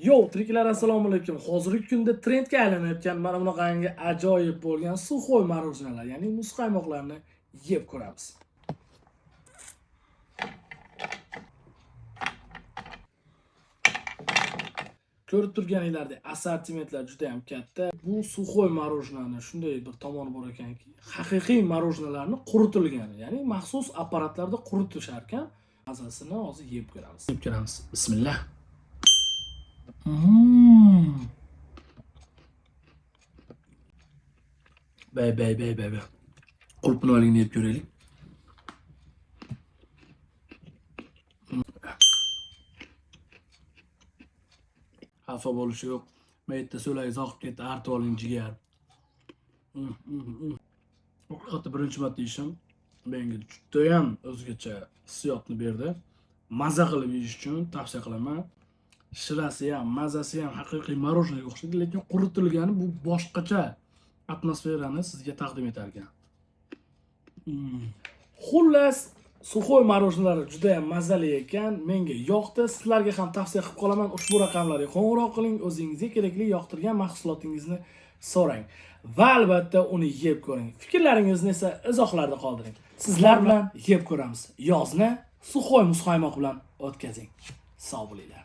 Yo, tiriklar, assalomu alaykum. Hozirgi kunda trendga aylanayotgan mana bunaqangi ajoyib bo'lgan suxoy marojnalar, ya'ni muz qaymoqlarni yeb ko'ramiz. Ko'rib turganinglardek assortimentlar juda ham katta. Bu suxoy marojnani shunday bir tomoni bor ekanki, haqiqiy marojnalarni quritilgan, ya'ni maxsus apparatlarda quritishar ekan. Mazasini hozir yeb ko'ramiz. Bismillah. Bay. Qulpini oling deb ko'raylik. Xafa bo'lishi yo'q. Maytda so'lagingiz oqib ketdi, artib oling jigar. Haqiqatda birinchi marta yeyishim menga juda ham o'zgacha hissiyotni berdi. Maza qilib yeyish uchun tavsiya qilaman. Shirasi ham, mazasi ham haqiqiy marojnaga o'xshaydi, lekin quritilgani bu boshqacha atmosferani sizga taqdim etar ekan. Xullas, suxoy marojnalari juda ham mazali ekan, menga yoqdi. Sizlarga ham tavsiya qilib qolaman. Ushbu raqamlarga qo'ng'iroq qiling, o'zingizga kerakli yoqtirgan mahsulotingizni so'rang va albatta uni yeb ko'ring. Fikrlaringizni esa izohlarda qoldiring. Sizlar bilan yeb ko'ramiz. Yozni suxoy muzqaymoq bilan o'tkazing. Sog' bo'linglar.